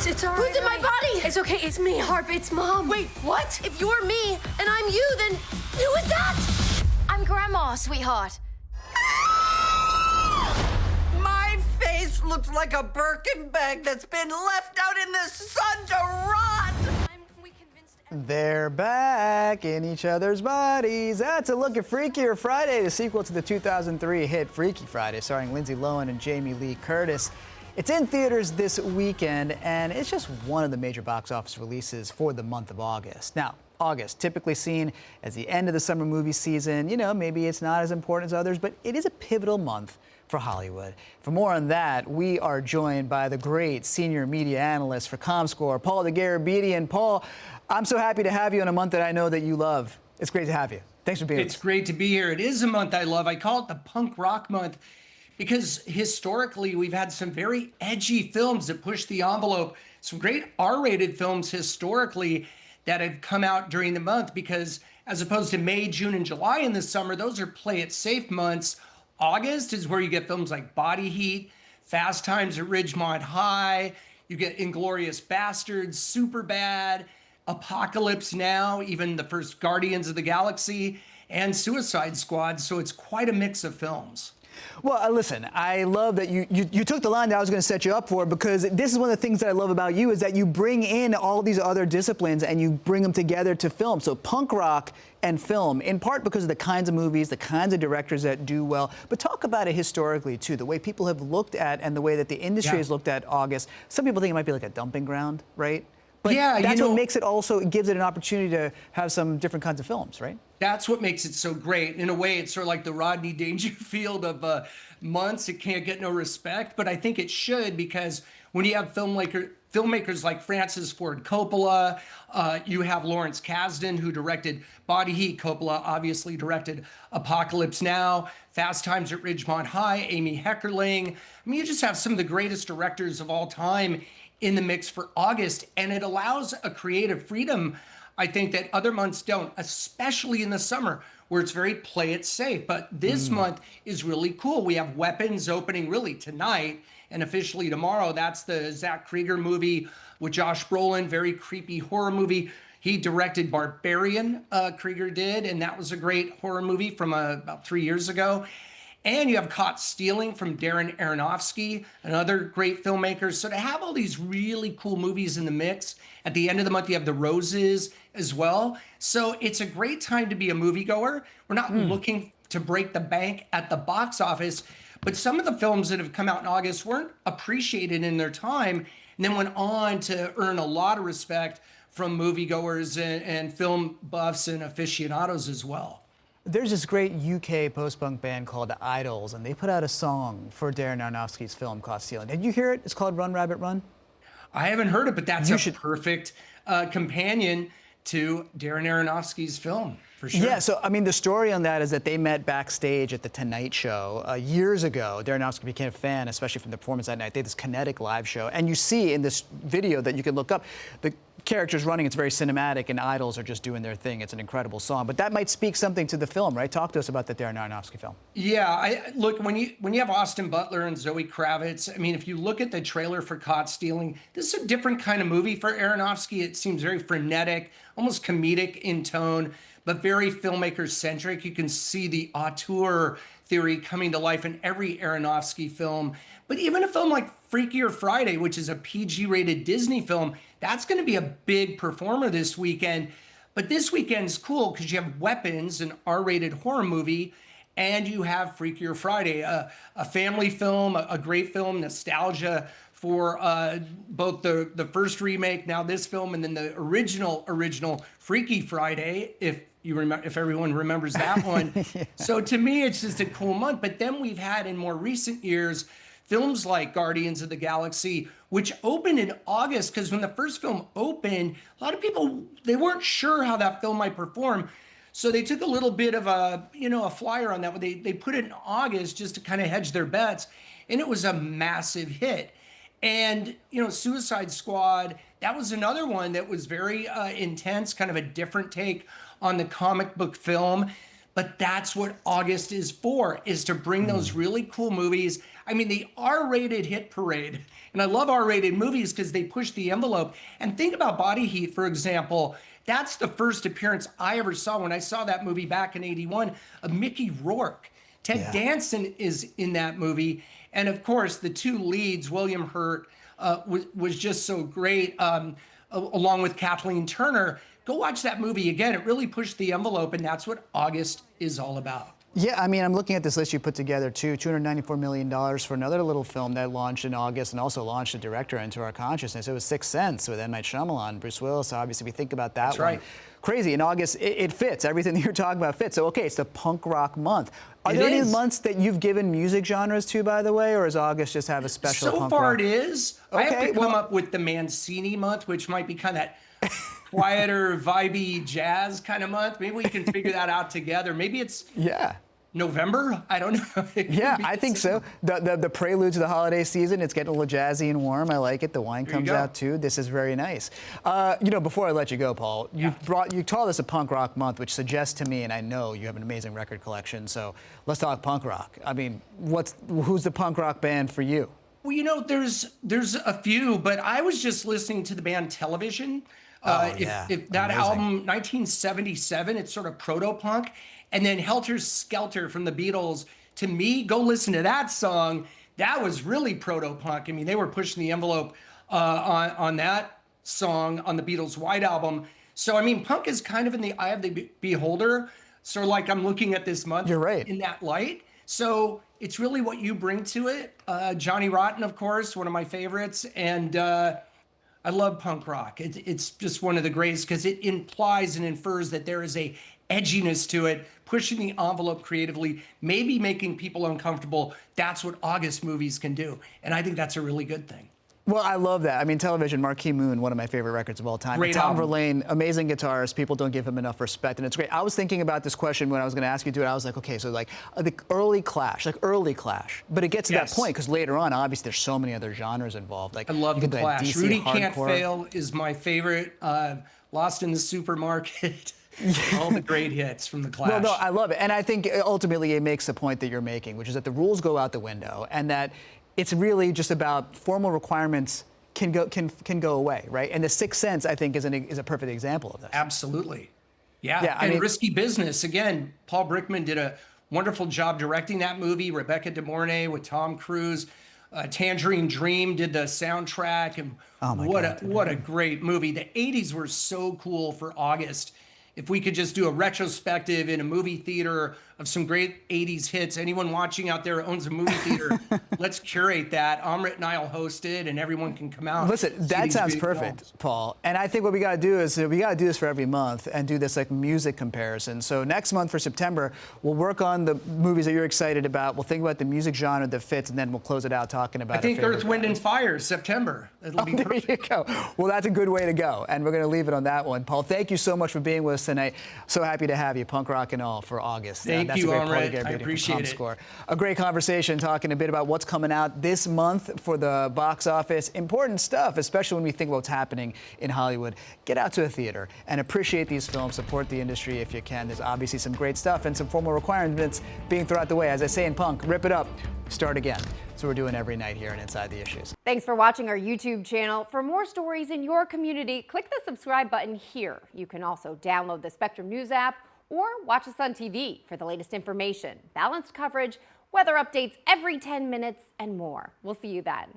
It's all right. Who's in my body? It's okay. It's me, Harp. It's Mom. Wait, what? If you're me and I'm you, then who is that? I'm Grandma, sweetheart. My face looks like a Birkin bag that's been left out in the sun to rot. They're back in each other's bodies. That's a look at Freakier Friday, the sequel to the 2003 hit Freaky Friday, starring Lindsay Lohan and Jamie Lee Curtis. It's in theaters this weekend, and it's just one of the major box office releases for the month of August. Now, August, typically seen as the end of the summer movie season. You know, maybe it's not as important as others, but it is a pivotal month for Hollywood. For more on that, we are joined by the great senior media analyst for Comscore, Paul Dergarabedian. Paul, I'm so happy to have you in a month that I know that you love. It's great to have you. Thanks for being here. It's great to be here. It is a month I love. I call it the punk rock month because historically we've had some very edgy films that push the envelope, some great R-rated films historically that have come out during the month, because as opposed to May, June, and July in the summer, those are play it safe months. August is where you get films like Body Heat, Fast Times at Ridgemont High, you get Inglourious Bastards, Superbad, Apocalypse Now, even the first Guardians of the Galaxy, and Suicide Squad. So it's quite a mix of films. Well, listen, I love that you took the line that I was going to set you up for, because this is one of the things that I love about you is that you bring in all these other disciplines and you bring them together to film. So punk rock and film, in part because of the kinds of movies, the kinds of directors that do well. But talk about it historically, too, the way people have looked at and the way that the industry has looked at August. Some people think it might be like a dumping ground, right? But yeah, that's what makes it also, it gives it an opportunity to have some different kinds of films, right? That's what makes it so great. In a way, it's sort of like the Rodney Dangerfield of months. It can't get no respect, but I think it should, because when you have filmmakers like Francis Ford Coppola, you have Lawrence Kasdan, who directed Body Heat. Coppola obviously directed Apocalypse Now, Fast Times at Ridgemont High, Amy Heckerling. I mean, you just have some of the greatest directors of all time in the mix for August, and it allows a creative freedom, I think, that other months don't, especially in the summer, where it's very play it safe. But this month is really cool. We have Weapons opening really tonight and officially tomorrow. That's the Zach Krieger movie with Josh Brolin, very creepy horror movie. He directed Barbarian, Krieger did, and that was a great horror movie from about 3 years ago. And you have Caught Stealing from Darren Aronofsky, another great filmmaker. So to have all these really cool movies in the mix, at the end of the month, you have The Roses as well. So it's a great time to be a moviegoer. We're not looking to break the bank at the box office, but some of the films that have come out in August weren't appreciated in their time, and then went on to earn a lot of respect from moviegoers and film buffs and aficionados as well. There's this great UK post-punk band called Idols, and they put out a song for Darren Aronofsky's film Caught Stealing. Did you hear it? It's called Run, Rabbit, Run. I haven't heard it, but that's a perfect companion to Darren Aronofsky's film, for sure. Yeah, so, I mean, the story on that is that they met backstage at The Tonight Show years ago. Darren Aronofsky became a fan, especially from the performance that night. They had this kinetic live show. And you see in this video that you can look up, the characters running, it's very cinematic, and Idols are just doing their thing. It's an incredible song. But that might speak something to the film, right? Talk to us about the Darren Aronofsky film. Yeah, look, when you have Austin Butler and Zoe Kravitz, I mean, if you look at the trailer for Caught Stealing, this is a different kind of movie for Aronofsky. It seems very frenetic, almost comedic in tone, but very filmmaker-centric. You can see the auteur theory coming to life in every Aronofsky film. But even a film like Freakier Friday, which is a PG-rated Disney film, that's going to be a big performer this weekend. But this weekend's cool because you have Weapons, an R-rated horror movie, and you have Freakier Friday, a family film, a great film, nostalgia for both the first remake, now this film, and then the original Freaky Friday, if everyone remembers that one. Yeah. So to me, it's just a cool month. But then we've had in more recent years films like Guardians of the Galaxy, which opened in August, because when the first film opened, a lot of people, they weren't sure how that film might perform. So they took a little bit of a flyer on that. They put it in August just to kind of hedge their bets, and it was a massive hit. And, Suicide Squad, that was another one that was very intense, kind of a different take on the comic book film. But that's what August is for, is to bring those really cool movies. I mean, the R-rated hit parade. And I love R-rated movies because they push the envelope. And think about Body Heat, for example. That's the first appearance I ever saw when I saw that movie back in '81 of Mickey Rourke. Ted Danson is in that movie. And of course, the two leads, William Hurt, was just so great, along with Kathleen Turner. Go watch that movie again. It really pushed the envelope, and that's what August is all about. Yeah, I mean, I'm looking at this list you put together, too. $294 million for another little film that launched in August and also launched a director into our consciousness. It was Sixth Sense with M. Night Shyamalan, Bruce Willis. Obviously, we think about that That's one. right. Crazy. In August, it fits. Everything that you're talking about fits. So, okay, it's the punk rock month. Are It there any is. months that you've given music genres to, by the way, or does August just have a special So punk far rock? it is. I have Okay, to come well- up with the Mancini month, which might be kind of that quieter, vibey jazz kind of month. Maybe we can figure that out together. Maybe it's Yeah. November? I don't know. Yeah, I think so. The prelude to the holiday season, it's getting a little jazzy and warm. I like it. The wine There you comes go. out too. This is very nice. Before I let you go, Paul, you called this a punk rock month, which suggests to me, and I know you have an amazing record collection. So let's talk punk rock. I mean, who's the punk rock band for you? Well, there's a few, but I was just listening to the band Television. If that Amazing. album, 1977, it's sort of proto-punk. And then Helter Skelter from the Beatles, to me, go listen to that song. That was really proto-punk. I mean, they were pushing the envelope on that song on the Beatles' White Album. So, I mean, punk is kind of in the eye of the beholder. So, like, I'm looking at this month You're right. in that light. So it's really what you bring to it. Johnny Rotten, of course, one of my favorites. And I love punk rock. It's just one of the greatest because it implies and infers that there is a edginess to it, pushing the envelope creatively, maybe making people uncomfortable. That's what August movies can do. And I think that's a really good thing. Well, I love that. I mean, Television, Marquee Moon, one of my favorite records of all time. Great Tom album. Verlaine, amazing guitarist. People don't give him enough respect, and it's great. I was thinking about this question when I was going to ask you to do it. I was like, okay, so like the early Clash, but it gets to that Yes. point because later on, obviously, there's so many other genres involved. Like I love you the could do, like, Clash. DC Rudy Can't hardcore. Fail is my favorite. Lost in the Supermarket. All the great hits from the Clash. Well, no, I love it, and I think ultimately it makes the point that you're making, which is that the rules go out the window, and that it's really just about formal requirements can go away, right? And The Sixth Sense, I think, is a perfect example of this. Absolutely. Yeah. Yeah, I and mean- Risky Business. Again, Paul Brickman did a wonderful job directing that movie. Rebecca De Mornay with Tom Cruise. Tangerine Dream did the soundtrack. And Oh my what God, what a great movie. The 80s were so cool for August. If we could just do a retrospective in a movie theater of some great 80s hits, anyone watching out there who owns a movie theater, let's curate that. Amrit and I will host it, and everyone can come out. Listen, see that these sounds great perfect, films. Paul. And I think what we got to do is we got to do this for every month and do this like music comparison. So next month for September, we'll work on the movies that you're excited about. We'll think about the music genre that fits, and then we'll close it out talking about. I think our favorite Earth, Wind, bands. and Fire is September. It'll be There perfect. you go. Well, that's a good way to go. And we're going to leave it on that one. Paul, thank you so much for being with us tonight. So happy to have you, punk rock and all, for August. Thank that's you, a great Paul Amrit. Dergarabedian I from appreciate it. Comscore. A great conversation talking a bit about what's coming out this month for the box office. Important stuff, especially when we think about what's happening in Hollywood. Get out to a theater and appreciate these films. Support the industry if you can. There's obviously some great stuff and some formal requirements being thrown out the way. As I say in punk, rip it up, start again. So we're doing every night here and Inside the Issues. Thanks for watching our YouTube channel. For more stories in your community, click the subscribe button here. You can also download the Spectrum News app or watch us on TV for the latest information, balanced coverage, weather updates every 10 minutes, and more. We'll see you then.